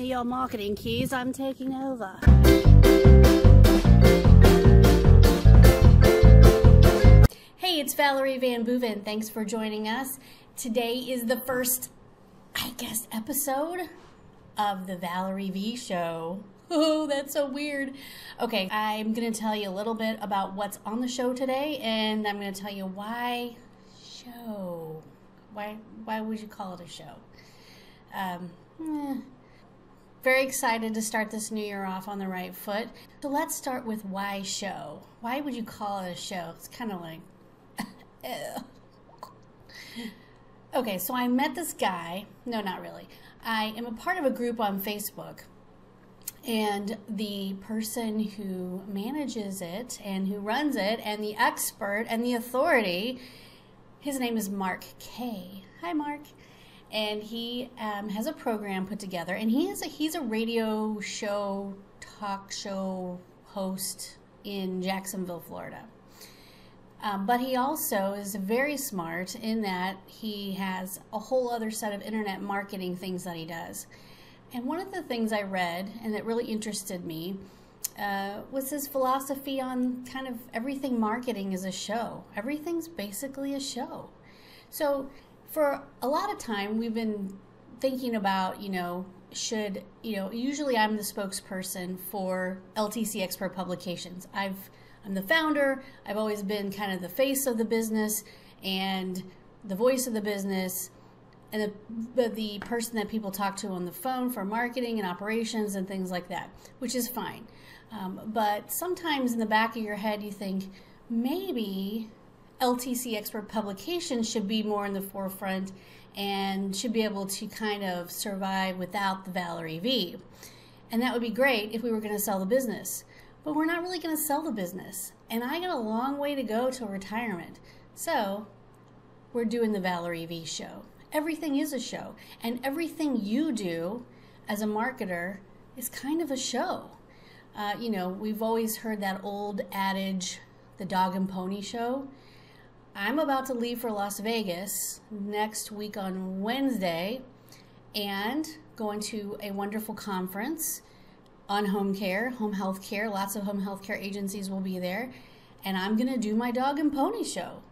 me your marketing keys. I'm taking over. Hey, it's Valerie Van Boeven. Thanks for joining us. Today is the first, I guess, episode of the Valerie V Show. Oh, that's so weird. Okay, I'm going to tell you a little bit about what's on the show today, and I'm going to tell you why show. Why would you call it a show? Very excited to start this new year off on the right foot. So let's start with why show. Why would you call it a show? It's kind of like, okay, so I met this guy. No, not really. I am a part of a group on Facebook, and the person who manages it and who runs it and the expert and the authority, his name is Mark K. Hi, Mark. And he has a program put together, and he's a radio show, talk show host in Jacksonville, Florida. But he also is very smart in that he has a whole other set of internet marketing things that he does. And one of the things I read and that really interested me was his philosophy on kind of everything marketing is a show. Everything's basically a show. So for a lot of time we've been thinking about, usually I'm the spokesperson for LTC Expert Publications. I'm the founder. I've always been kind of the face of the business and the voice of the business and the person that people talk to on the phone for marketing and operations and things like that, which is fine. But sometimes in the back of your head you think maybe LTC Expert Publications should be more in the forefront and should be able to kind of survive without the Valerie V. And that would be great if we were going to sell the business. But we're not really going to sell the business. And I got a long way to go till retirement. So we're doing the Valerie V Show. Everything is a show. And everything you do as a marketer is kind of a show. We've always heard that old adage, the dog and pony show. I'm about to leave for Las Vegas next week on Wednesday and going to a wonderful conference on home care, home health care. Lots of home health care agencies will be there. And I'm going to do my dog and pony show.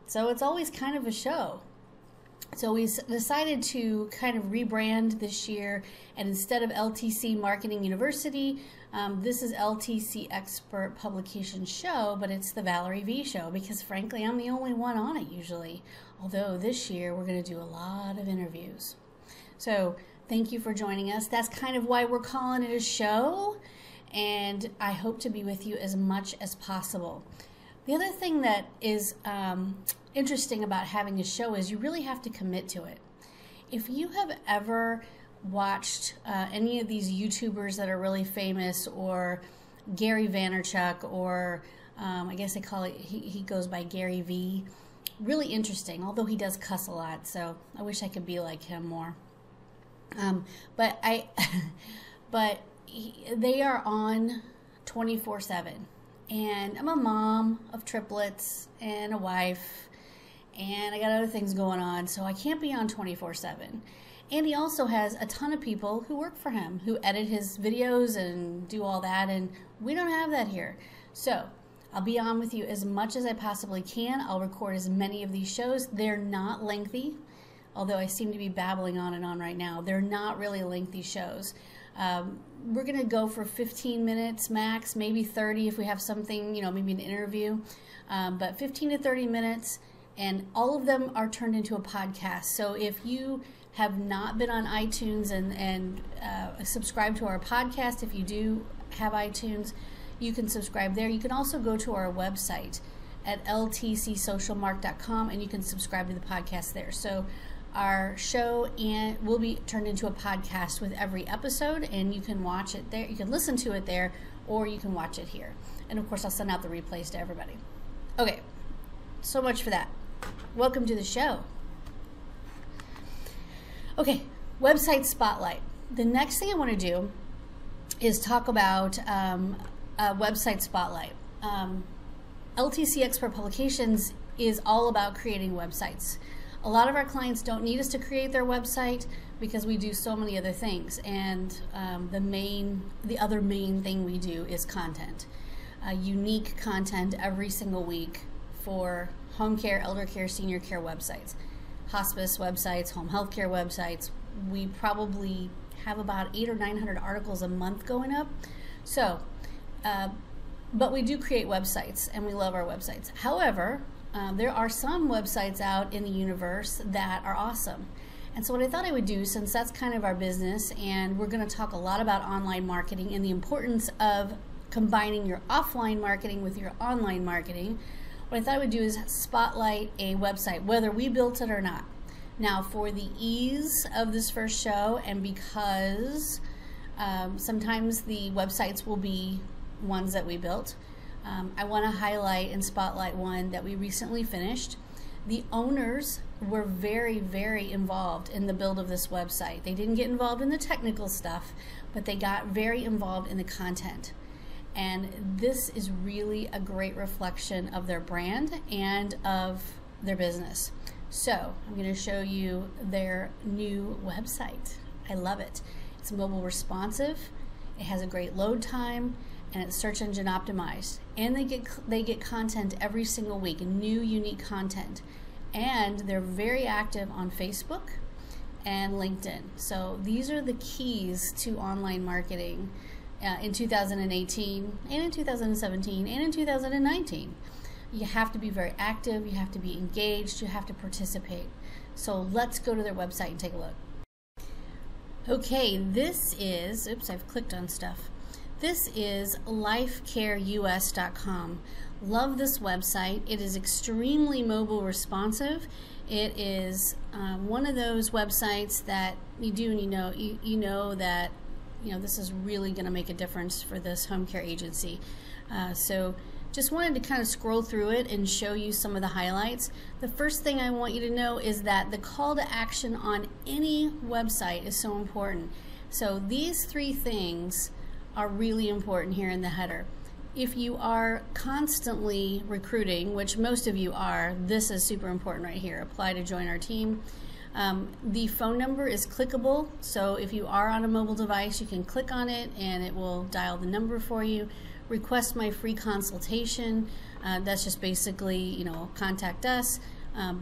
So it's always kind of a show. So we decided to kind of rebrand this year. And instead of LTC Marketing University, this is LTC Expert Publications Show, but it's the Valerie V Show because frankly, I'm the only one on it usually. Although this year we're going to do a lot of interviews. So thank you for joining us. That's kind of why we're calling it a show, and I hope to be with you as much as possible. The other thing that is interesting about having a show is you really have to commit to it. If you have ever watched any of these YouTubers that are really famous, or Gary Vaynerchuk, or I guess they call it, he goes by Gary V. Really interesting, although he does cuss a lot, so I wish I could be like him more. But they are on 24/7, and I'm a mom of triplets and a wife, and I got other things going on, so I can't be on 24/7. And he also has a ton of people who work for him, who edit his videos and do all that, and we don't have that here. So I'll be on with you as much as I possibly can. I'll record as many of these shows. They're not lengthy. Although I seem to be babbling on and on right now. They're not really lengthy shows. We're going to go for 15 minutes max, maybe 30 if we have something, maybe an interview. But 15 to 30 minutes, and all of them are turned into a podcast. So if you have not been on iTunes and subscribe to our podcast, if you do have iTunes, you can subscribe there. You can also go to our website at ltcsocialmark.com, and you can subscribe to the podcast there. So our show will be turned into a podcast with every episode, and you can watch it there. You can listen to it there, or you can watch it here. And of course, I'll send out the replays to everybody. Okay, so much for that. Welcome to the show. Okay, website spotlight. The next thing I want to do is talk about website spotlight. LTC Expert Publications is all about creating websites. A lot of our clients don't need us to create their website because we do so many other things, and the other main thing we do is content. Unique content every single week for home care, elder care, senior care websites, hospice websites, home health care websites. We probably have about 800 or 900 articles a month going up. So, but we do create websites, and we love our websites. However, there are some websites out in the universe that are awesome. And so what I thought I would do, since that's kind of our business, and we're going to talk a lot about online marketing and the importance of combining your offline marketing with your online marketing, what I thought I would do is spotlight a website, whether we built it or not. Now, for the ease of this first show, and because sometimes the websites will be ones that we built, I want to highlight and spotlight one that we recently finished. The owners were very, very involved in the build of this website. They didn't get involved in the technical stuff, but they got very involved in the content. And this is really a great reflection of their brand and of their business. So I'm going to show you their new website. I love it. It's mobile responsive. It has a great load time, and it's search engine optimized. And they get content every single week, new unique content. And they're very active on Facebook and LinkedIn. So these are the keys to online marketing in 2018 and in 2017 and in 2019. You have to be very active, you have to be engaged, you have to participate. So let's go to their website and take a look. Okay, this is, oops, I've clicked on stuff. This is lifecareus.com. Love this website. It is extremely mobile responsive. It is one of those websites that you do, and you know that this is really going to make a difference for this home care agency. So just wanted to kind of scroll through it and show you some of the highlights. The first thing I want you to know is that the call to action on any website is so important. So these three things are really important here in the header. If you are constantly recruiting, which most of you are, this is super important right here. Apply to join our team. The phone number is clickable, so if you are on a mobile device, you can click on it and it will dial the number for you. Request my free consultation. That's just basically, contact us,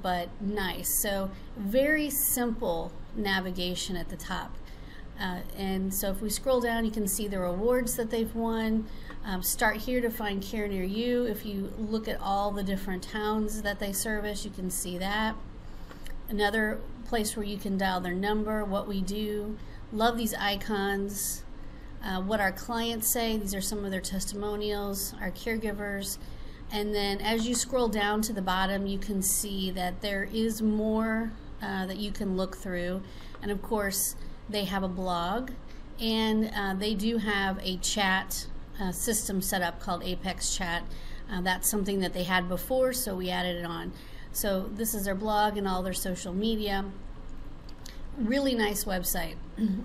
but nice. So very simple navigation at the top. And so if we scroll down, you can see the rewards that they've won. Start here to find care near you. If you look at all the different towns that they service, you can see that. Another place where you can dial their number, what we do. Love these icons. What our clients say. These are some of their testimonials, our caregivers. And then as you scroll down to the bottom, you can see that there is more that you can look through. And of course, they have a blog, and they do have a chat system set up called Apex Chat. That's something that they had before, so we added it on. So this is their blog and all their social media. Really nice website.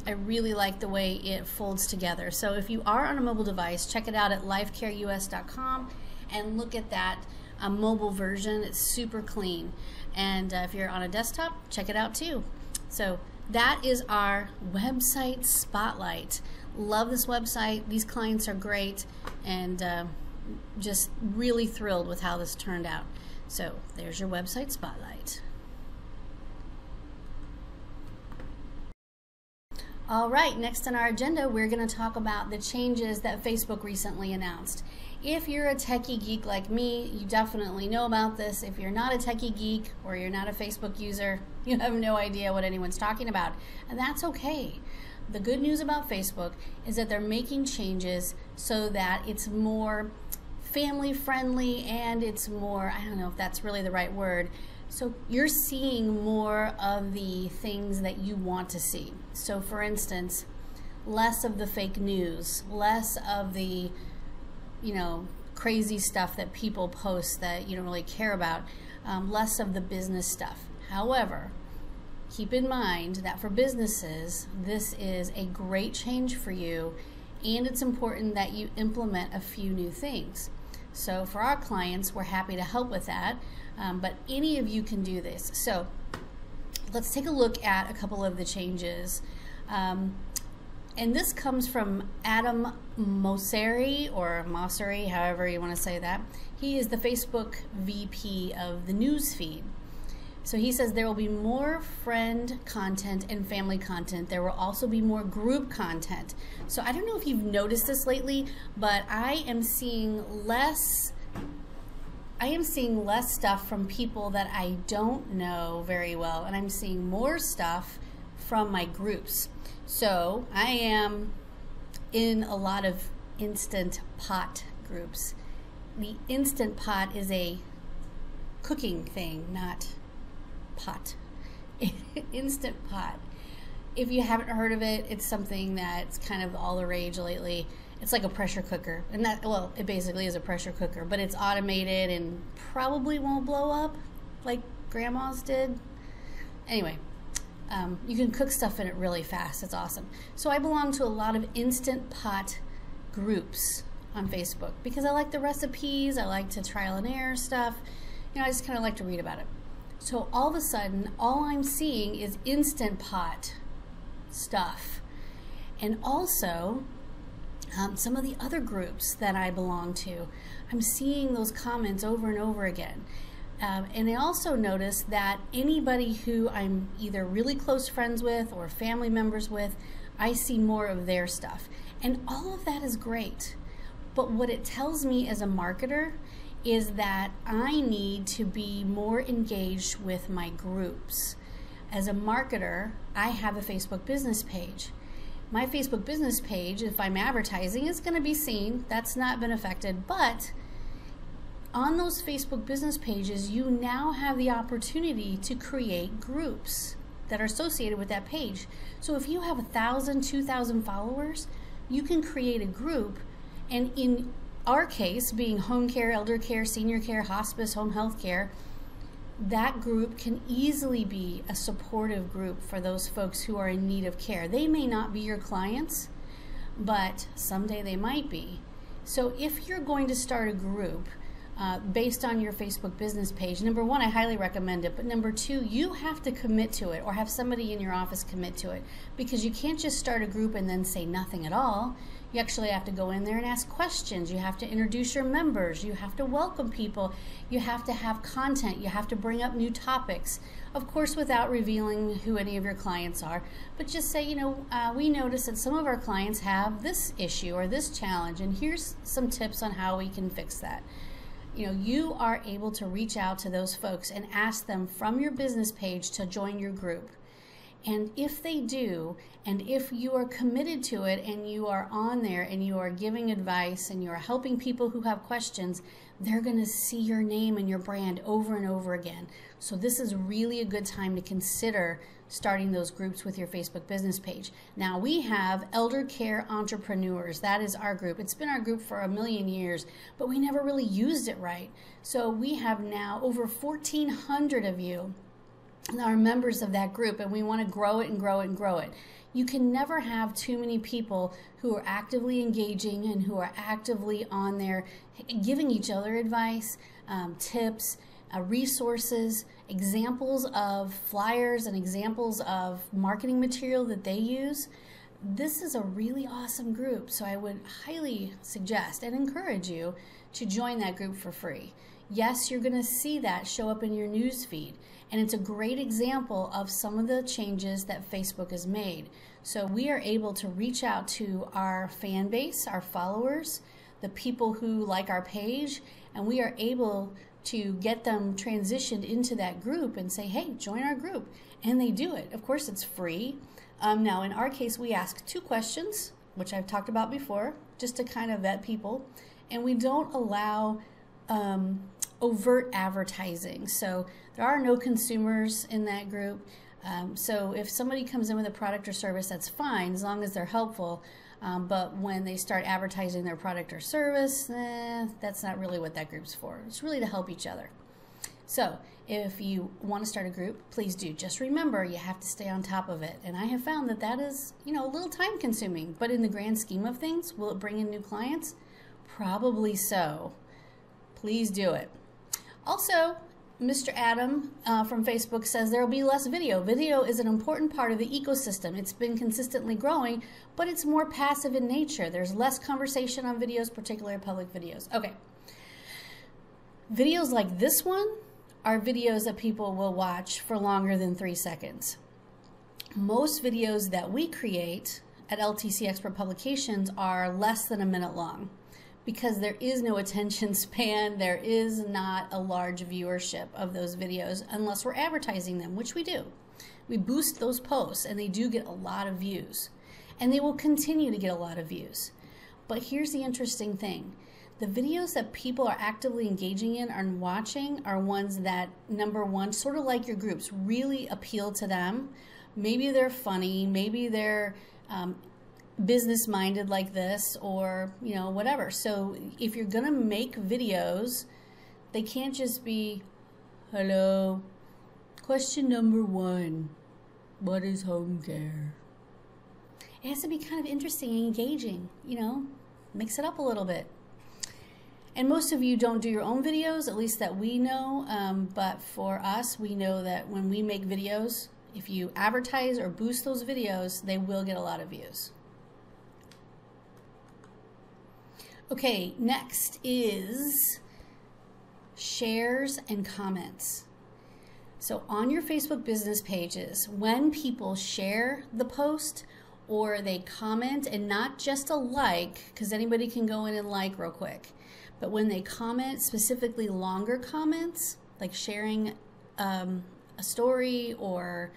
I really like the way it folds together. So if you are on a mobile device, check it out at lifecareus.com and look at that mobile version. It's super clean. And if you're on a desktop, check it out too. So that is our website spotlight. Love this website. These clients are great, and just really thrilled with how this turned out. So there's your website spotlight. All right, next on our agenda, we're going to talk about the changes that Facebook recently announced. If you're a techie geek like me, you definitely know about this. If you're not a techie geek or you're not a Facebook user, you have no idea what anyone's talking about, and that's okay. The good news about Facebook is that they're making changes so that it's more family friendly, and it's more, I don't know if that's really the right word, so you're seeing more of the things that you want to see. So for instance, less of the fake news, less of the crazy stuff that people post that you don't really care about, less of the business stuff. However, keep in mind that for businesses, this is a great change for you, and it's important that you implement a few new things. So for our clients, we're happy to help with that, but any of you can do this. So let's take a look at a couple of the changes. And this comes from Adam Mosseri, or Mosseri, however you want to say that. He is the Facebook VP of the news feed. So he says there will be more friend content and family content. There will also be more group content. So I don't know if you've noticed this lately, but I am seeing less stuff from people that I don't know very well, and I'm seeing more stuff from my groups. So I am in a lot of Instant Pot groups. The Instant Pot is a cooking thing, not pot. Instant Pot. If you haven't heard of it, it's something that's kind of all the rage lately. It's like a pressure cooker, and that, well, it basically is a pressure cooker, but it's automated and probably won't blow up like grandma's did. Anyway, you can cook stuff in it really fast. It's awesome. So I belong to a lot of Instant Pot groups on Facebook because I like the recipes. I like to trial and error stuff. I just kind of like to read about it. So all of a sudden, all I'm seeing is Instant Pot stuff. And also, some of the other groups that I belong to, I'm seeing those comments over and over again. And I also notice that anybody who I'm either really close friends with or family members with, I see more of their stuff. And all of that is great. But what it tells me as a marketer is that I need to be more engaged with my groups. As a marketer, I have a Facebook business page. My Facebook business page, if I'm advertising, is going to be seen. That's not been affected, but on those Facebook business pages, you now have the opportunity to create groups that are associated with that page. So if you have 1,000, 2,000 followers, you can create a group, and in our case, being home care, elder care, senior care, hospice, home health care, that group can easily be a supportive group for those folks who are in need of care. They may not be your clients, but someday they might be. So if you're going to start a group based on your Facebook business page, number one, I highly recommend it, but number two, you have to commit to it or have somebody in your office commit to it, because you can't just start a group and then say nothing at all. You actually have to go in there and ask questions. You have to introduce your members. You have to welcome people. You have to have content. You have to bring up new topics. Of course, without revealing who any of your clients are, but just say, we notice that some of our clients have this issue or this challenge, and here's some tips on how we can fix that. You are able to reach out to those folks and ask them from your business page to join your group. And if they do, and if you are committed to it and you are on there and you are giving advice and you are helping people who have questions, they're going to see your name and your brand over and over again. So this is really a good time to consider starting those groups with your Facebook business page. Now we have Elder Care Entrepreneurs. That is our group. It's been our group for a million years, but we never really used it right. So we have now over 1,400 of you are members of that group, and we want to grow it and grow it and grow it. You can never have too many people who are actively engaging and who are actively on there giving each other advice, tips, resources, examples of flyers and examples of marketing material that they use. This is a really awesome group, so I would highly suggest and encourage you to join that group for free. Yes, you're going to see that show up in your news feed, and it's a great example of some of the changes that Facebook has made. So we are able to reach out to our fan base, our followers, the people who like our page, and we are able to get them transitioned into that group and say, hey, join our group. And they do it. Of course, it's free. Now, in our case, we ask 2 questions, which I've talked about before, just to kind of vet people. And we don't allow overt advertising. So there are no consumers in that group. So if somebody comes in with a product or service, that's fine, as long as they're helpful. But when they start advertising their product or service, that's not really what that group's for. It's really to help each other. So if you want to start a group, please do. Just remember, you have to stay on top of it. And I have found that that is, a little time consuming. But in the grand scheme of things, will it bring in new clients? Probably so. Please do it. Also, Mr. Adam from Facebook says there will be less video. Video is an important part of the ecosystem. It's been consistently growing, but it's more passive in nature. There's less conversation on videos, particularly public videos. Okay. Videos like this one are videos that people will watch for longer than 3 seconds. Most videos that we create at LTC Expert Publications are less than a minute long because there is no attention span. There is not a large viewership of those videos unless we're advertising them, which we do. We boost those posts and they do get a lot of views, and they will continue to get a lot of views. But here's the interesting thing. The videos that people are actively engaging in and watching are ones that, number one, sort of like your groups, really appeal to them. Maybe they're funny, maybe they're business-minded like this, or whatever. So if you're gonna make videos, they can't just be, hello, question number 1, what is Homecare? It has to be kind of interesting and engaging, mix it up a little bit. And most of you don't do your own videos, at least that we know, but for us, we know that when we make videos, if you advertise or boost those videos, they will get a lot of views. Okay, next is shares and comments. So on your Facebook business pages, when people share the post or they comment, and not just a like, because anybody can go in and like real quick, but when they comment, specifically longer comments, like sharing a story or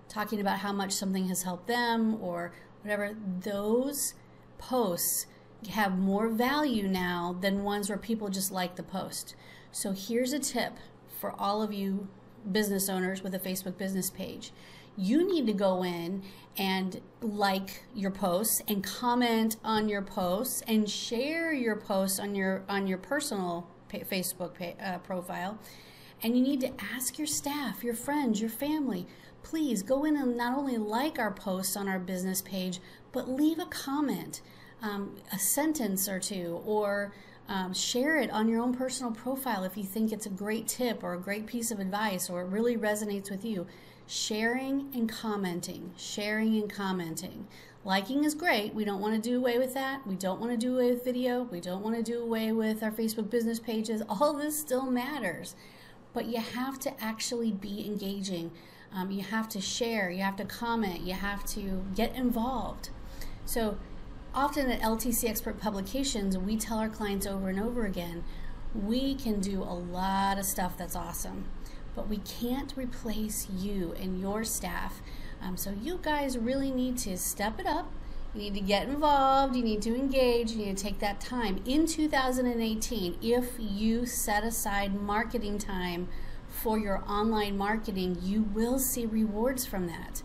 talking about how much something has helped them or whatever, those posts have more value now than ones where people just like the post. So here's a tip for all of you business owners with a Facebook business page. You need to go in and like your posts and comment on your posts and share your posts on your personal Facebook profile. And you need to ask your staff, your friends, your family, please go in and not only like our posts on our business page, but leave a comment, a sentence or two, or share it on your own personal profile if you think it's a great tip or a great piece of advice or it really resonates with you. Sharing and commenting, sharing and commenting. Liking is great. We don't want to do away with that. We don't want to do away with video. We don't want to do away with our Facebook business pages. All this still matters. But you have to actually be engaging. You have to share. You have to comment. You have to get involved. So often at LTC Expert Publications, we tell our clients over and over again, we can do a lot of stuff that's awesome, but we can't replace you and your staff. So you guys really need to step it up. You need to get involved. You need to engage. You need to take that time. In 2018, if you set aside marketing time for your online marketing, you will see rewards from that.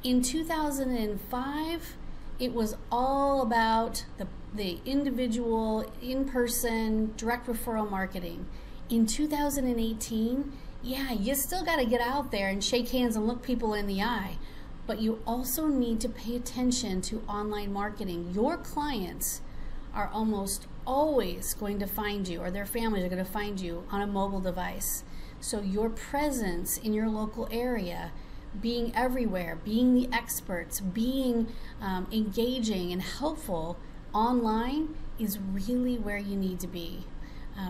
In 2005, it was all about the individual, in-person, direct referral marketing. In 2018, yeah, you still got to get out there and shake hands and look people in the eye, but you also need to pay attention to online marketing. Your clients are almost always going to find you, or their families are going to find you on a mobile device. So your presence in your local area, being everywhere, being the experts, being engaging and helpful online is really where you need to be.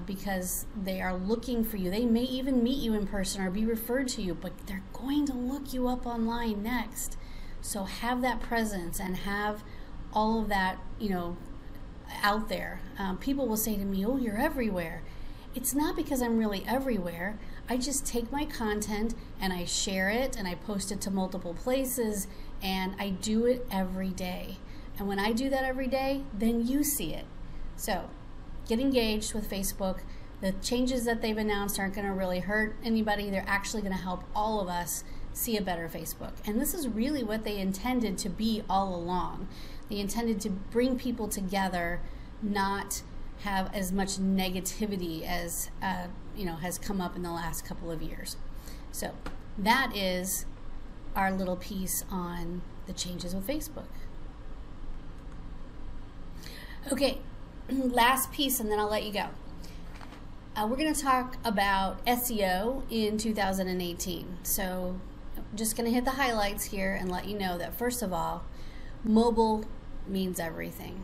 Because they are looking for you. They may even meet you in person or be referred to you, but they're going to look you up online next. So have that presence and have all of that, out there. People will say to me, oh, you're everywhere. It's not because I'm really everywhere. I just take my content and I share it and I post it to multiple places, and I do it every day. And when I do that every day, then you see it. So get engaged with Facebook. The changes that they've announced aren't going to really hurt anybody. They're actually going to help all of us see a better Facebook. And this is really what they intended to be all along. They intended to bring people together, not have as much negativity as has come up in the last couple of years. So that is our little piece on the changes with Facebook. Okay. Last piece, and then I'll let you go. We're going to talk about SEO in 2018. So I'm just going to hit the highlights here and let you know that, first of all, mobile means everything.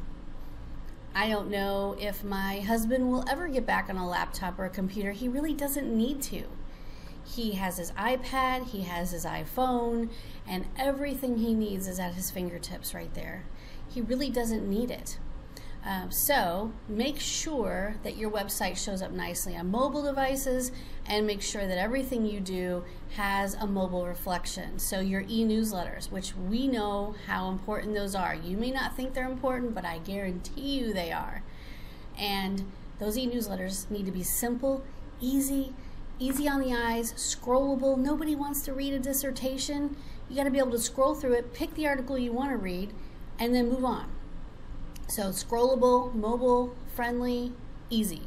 I don't know if my husband will ever get back on a laptop or a computer. He really doesn't need to. He has his iPad, he has his iPhone, and everything he needs is at his fingertips right there. He really doesn't need it. So make sure that your website shows up nicely on mobile devices, and make sure that everything you do has a mobile reflection. So your e-newsletters, which we know how important those are. You may not think they're important, but I guarantee you they are. And those e-newsletters need to be simple, easy on the eyes, scrollable. Nobody wants to read a dissertation. You got to be able to scroll through it, pick the article you want to read, and then move on. So scrollable, mobile, friendly, easy,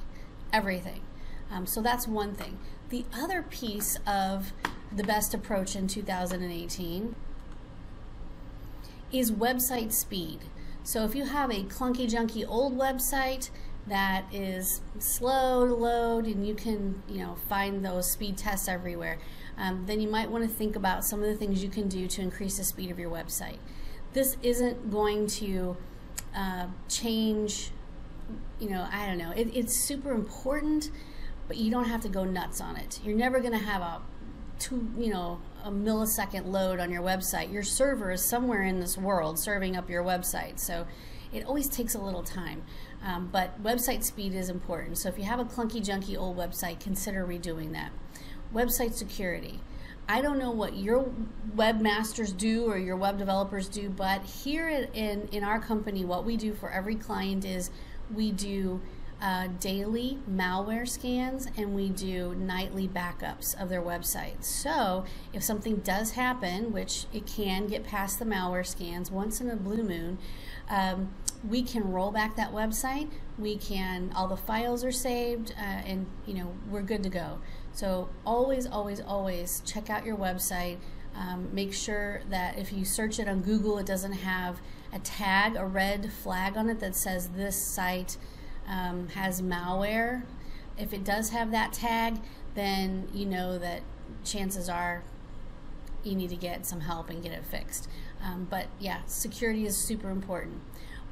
everything. So that's one thing. The other piece of the best approach in 2018 is website speed. So if you have a clunky, junky old website that is slow to load, and you can, find those speed tests everywhere, then you might want to think about some of the things you can do to increase the speed of your website. This isn't going to change, I don't know. It's super important, but you don't have to go nuts on it. You're never going to have a millisecond load on your website. Your server is somewhere in this world serving up your website, so it always takes a little time. But website speed is important. So if you have a clunky, junky old website, consider redoing that. Website security. I don't know what your webmasters do or your web developers do, but here in our company, what we do for every client is we do daily malware scans, and we do nightly backups of their website. So if something does happen, which it can get past the malware scans once in a blue moon, we can roll back that website. All the files are saved, and we're good to go. So always check out your website. Make sure that if you search it on Google, it doesn't have a tag, a red flag on it that says this site has malware. If it does have that tag, then you know that chances are you need to get some help and get it fixed. But yeah, security is super important.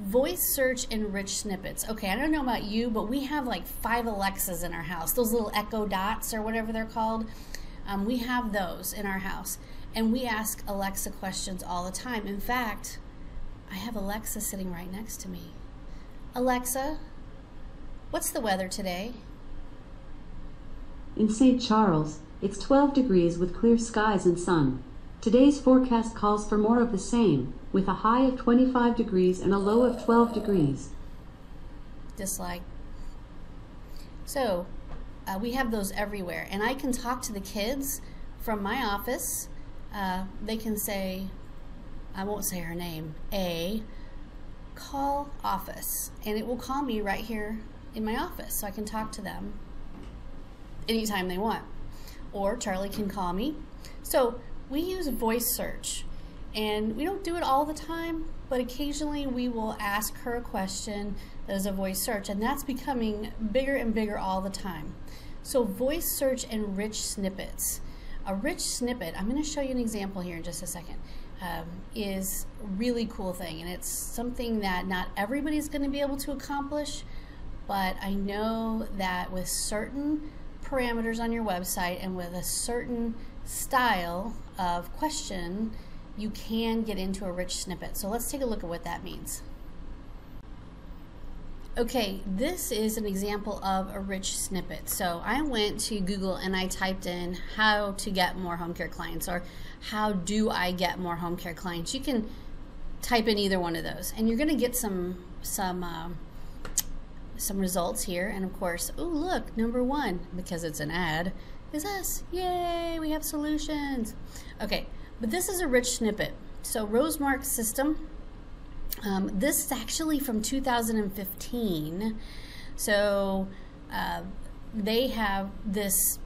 Voice search and rich snippets. Okay, I don't know about you, but we have like 5 Alexas in our house. Those little Echo Dots or whatever they're called. We have those in our house, and we ask Alexa questions all the time. In fact, I have Alexa sitting right next to me. Alexa, what's the weather today? In St. Charles, it's 12 degrees with clear skies and sun. Today's forecast calls for more of the same, with a high of 25 degrees and a low of 12 degrees. Dislike. So we have those everywhere, and I can talk to the kids from my office. They can say, I won't say her name, call office, and it will call me right here in my office, so I can talk to them anytime they want. Or Charlie can call me. So we use voice search, and we don't do it all the time, but occasionally we will ask her a question that is a voice search, and that's becoming bigger and bigger all the time. So voice search and rich snippets. A rich snippet, I'm going to show you an example here in just a second, is a really cool thing, and it's something that not everybody's going to be able to accomplish, but I know that with certain parameters on your website and with a certain style of question, you can get into a rich snippet. So let's take a look at what that means. Okay, this is an example of a rich snippet. So I went to Google and I typed in how to get more home care clients, or how do I get more home care clients. You can type in either one of those, and you're going to get some results here. And of course, oh look, number 1, because it's an ad, is us. Yay, we have solutions. Okay, but this is a rich snippet. So Rosemark's system, this is actually from 2015. So they have this,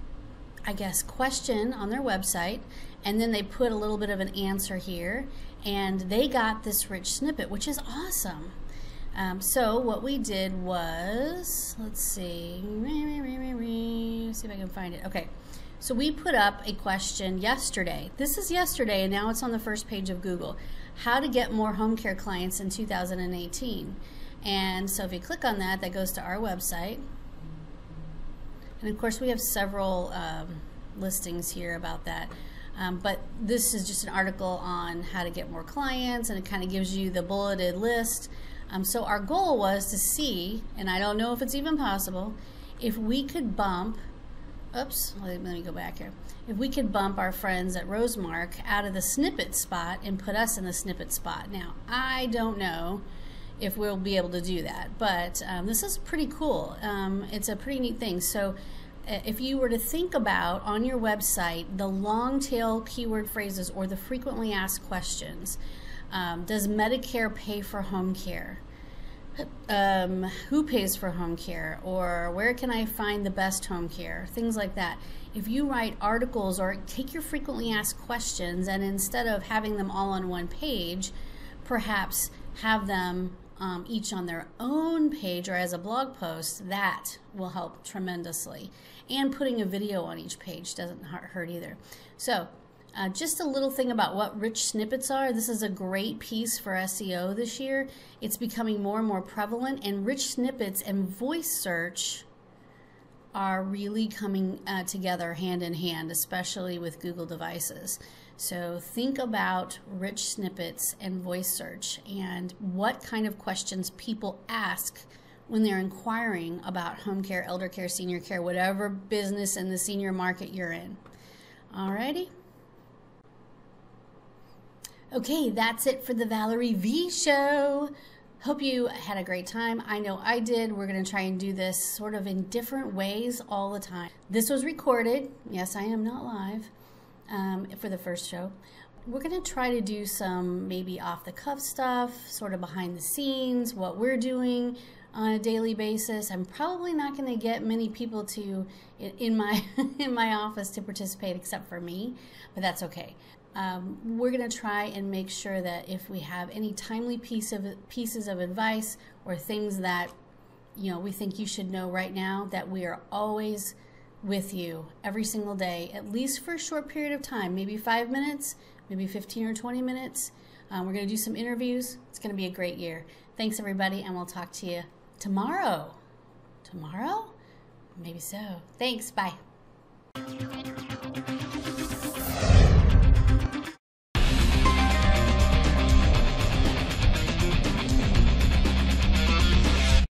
I guess, question on their website, and then they put a little bit of an answer here, and they got this rich snippet, which is awesome. So what we did was, let's see, me see if I can find it. Okay, so we put up a question yesterday. This is yesterday, and now it's on the first page of Google. How to get more home care clients in 2018. And so if you click on that, that goes to our website. And of course, we have several listings here about that. But this is just an article on how to get more clients, and it kind of gives you the bulleted list. So our goal was to see, and I don't know if it's even possible, if we could bump, oops, let me go back here. If we could bump our friends at Rosemark out of the Snippet spot and put us in the Snippet spot. Now, I don't know if we'll be able to do that, but this is pretty cool. It's a pretty neat thing. So if you were to think about on your website the long tail keyword phrases or the frequently asked questions, does Medicare pay for home care? Who pays for home care? Or where can I find the best home care? Things like that. If you write articles or take your frequently asked questions, and instead of having them all on one page, perhaps have them each on their own page or as a blog post, that will help tremendously. And putting a video on each page doesn't hurt either. So just a little thing about what rich snippets are. This is a great piece for SEO this year. It's becoming more and more prevalent, and rich snippets and voice search are really coming together hand in hand, especially with Google devices. So think about rich snippets and voice search and what kind of questions people ask when they're inquiring about home care, elder care, senior care, whatever business in the senior market you're in. Alrighty. Okay, that's it for the Valerie V Show. Hope you had a great time. I know I did. We're going to try and do this sort of in different ways all the time. This was recorded. Yes, I am not live for the first show. We're going to try to do some maybe off-the-cuff stuff, sort of behind the scenes, what we're doing on a daily basis. I'm probably not going to get many people to in my in my office to participate except for me, but that's okay. We're going to try and make sure that if we have any timely pieces of advice or things that we think you should know right now, that we are always with you every single day, at least for a short period of time, maybe 5 minutes, maybe 15 or 20 minutes. We're going to do some interviews. It's going to be a great year. Thanks, everybody, and we'll talk to you tomorrow. Tomorrow? Maybe so. Thanks. Bye.